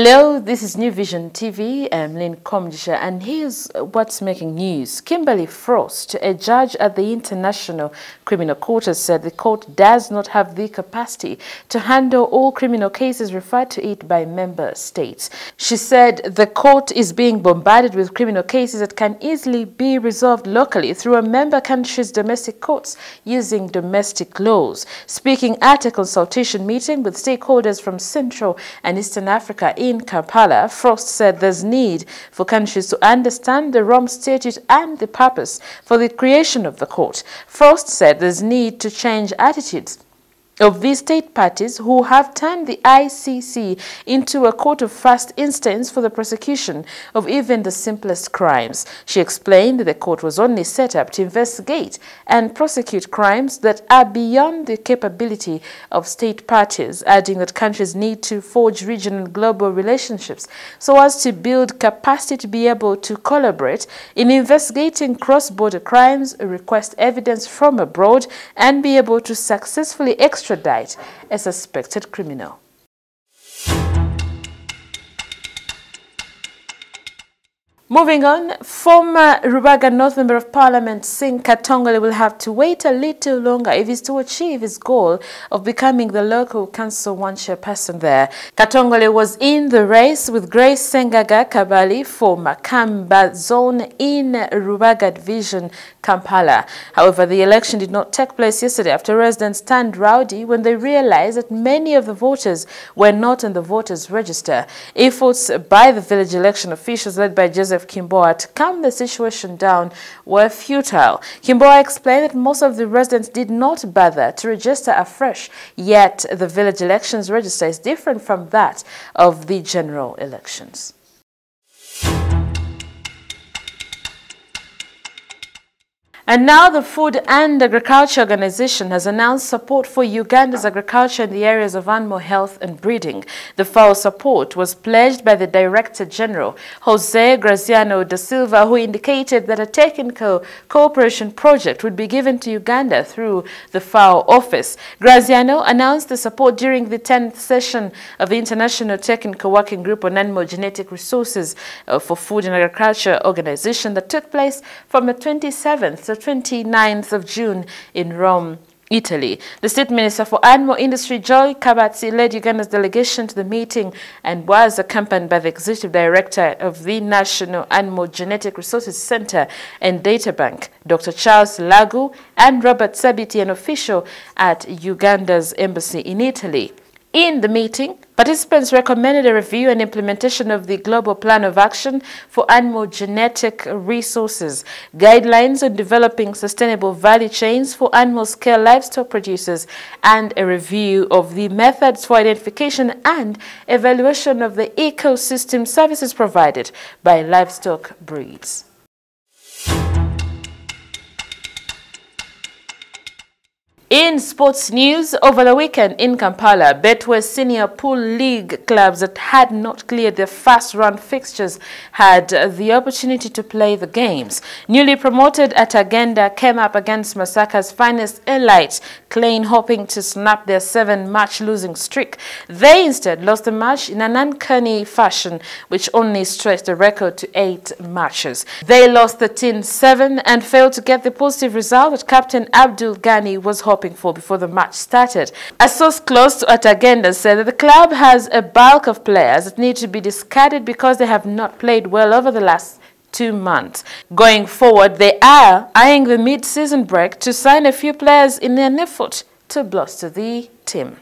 Hello, this is New Vision TV. I'm Lynn Komjisha, and here's what's making news. Kimberly Frost, a judge at the International Criminal Court, has said the court does not have the capacity to handle all criminal cases referred to it by member states. She said the court is being bombarded with criminal cases that can easily be resolved locally through a member country's domestic courts using domestic laws. Speaking at a consultation meeting with stakeholders from Central and Eastern Africa in Kampala, Frost said there's need for countries to understand the Rome Statute and the purpose for the creation of the court. Frost said there's need to change attitudes of these state parties who have turned the ICC into a court of first instance for the prosecution of even the simplest crimes. She explained that the court was only set up to investigate and prosecute crimes that are beyond the capability of state parties, adding that countries need to forge regional and global relationships so as to build capacity to be able to collaborate in investigating cross-border crimes, request evidence from abroad, and be able to successfully extradite a suspected criminal. Moving on, former Rubaga North Member of Parliament Singh Katongole will have to wait a little longer if he's to achieve his goal of becoming the local council one chairperson there. Katongole was in the race with Grace Sengaga Kabali for Makamba Zone in Rubaga Division, Kampala. However, the election did not take place yesterday after residents turned rowdy when they realized that many of the voters were not on the voters' register. Efforts by the village election officials led by Joseph Kimboa to calm the situation down were futile. Kimboa explained that most of the residents did not bother to register afresh, yet the village elections register is different from that of the general elections. And now the Food and Agriculture Organization has announced support for Uganda's agriculture in the areas of animal health and breeding. The FAO support was pledged by the Director General, Jose Graziano da Silva, who indicated that a technical cooperation project would be given to Uganda through the FAO office. Graziano announced the support during the 10th session of the International Technical Working Group on Animal Genetic Resources for Food and Agriculture Organization that took place from the 27th to 29th of June in Rome, Italy. The State Minister for Animal Industry, Joy Kabatsi, led Uganda's delegation to the meeting and was accompanied by the Executive Director of the National Animal Genetic Resources Center and Data Bank, Dr. Charles Lagu, and Robert Sabiti, an official at Uganda's embassy in Italy. In the meeting, participants recommended a review and implementation of the Global Plan of Action for Animal Genetic Resources, guidelines on developing sustainable value chains for animal-scale livestock producers, and a review of the methods for identification and evaluation of the ecosystem services provided by livestock breeds. In sports news, over the weekend in Kampala, Betway Senior Pool League clubs that had not cleared their first-round fixtures had the opportunity to play the games. Newly promoted Atagenda came up against Masaka's finest Elite, Klein, hoping to snap their 7-match losing streak. They instead lost the match in an uncanny fashion, which only stretched the record to 8 matches. They lost 13-7 and failed to get the positive result that Captain Abdul Ghani was hoping for before the match started. A source close to Atagenda said that the club has a bulk of players that need to be discarded because they have not played well over the last 2 months. Going forward, they are eyeing the mid-season break to sign a few players in an effort to bolster the team.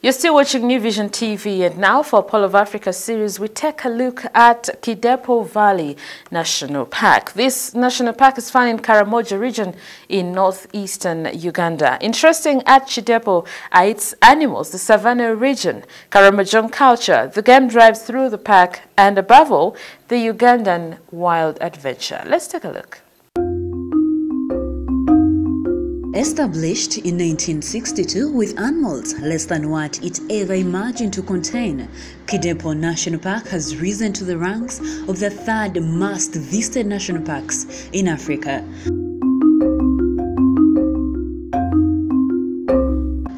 You're still watching New Vision TV, and now for Pole of Africa series, we take a look at Kidepo Valley National Park. This national park is found in Karamoja region in northeastern Uganda. Interesting at Kidepo are its animals, the Savannah region, Karamojong culture, the game drives through the park, and above all, the Ugandan wild adventure. Let's take a look. Established in 1962 with animals less than what it ever imagined to contain, Kidepo National Park has risen to the ranks of the third most visited national parks in Africa.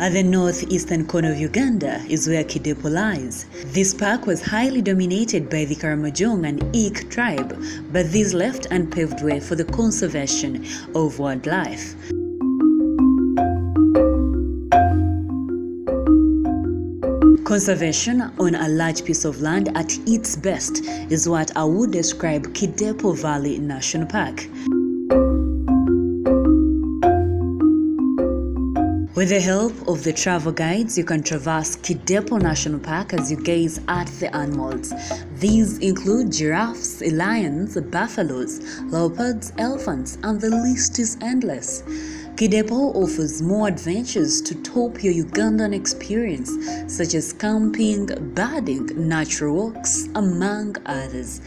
At the northeastern corner of Uganda is where Kidepo lies. This park was highly dominated by the Karamojong and Ik tribe, but these left unpaved way for the conservation of wildlife. Conservation on a large piece of land at its best is what I would describe Kidepo Valley National Park. With the help of the travel guides, you can traverse Kidepo National Park as you gaze at the animals. These include giraffes, lions, buffaloes, leopards, elephants, and the list is endless. Kidepo offers more adventures to top your Ugandan experience, such as camping, birding, natural walks, among others.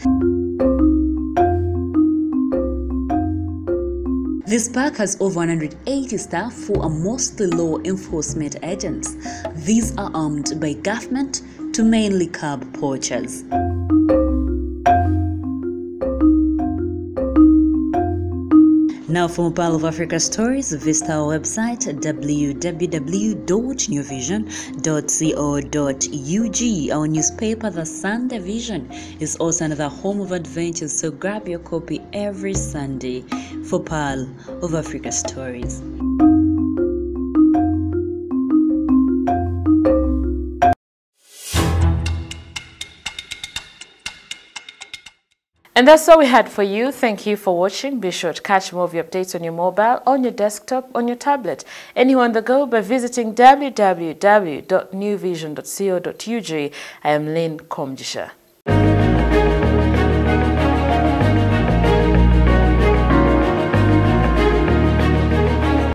This park has over 180 staff who are mostly law enforcement agents. These are armed by government to mainly curb poachers. Now for more Pearl of Africa stories, visit our website www.newvision.co.ug. Our newspaper, The Sunday Vision, is also another home of adventures, so grab your copy every Sunday for Pearl of Africa stories. And that's all we had for you. Thank you for watching. Be sure to catch more of your updates on your mobile, on your desktop, on your tablet, anywhere on the go by visiting www.newvision.co.ug. I am Lynn Komjisha.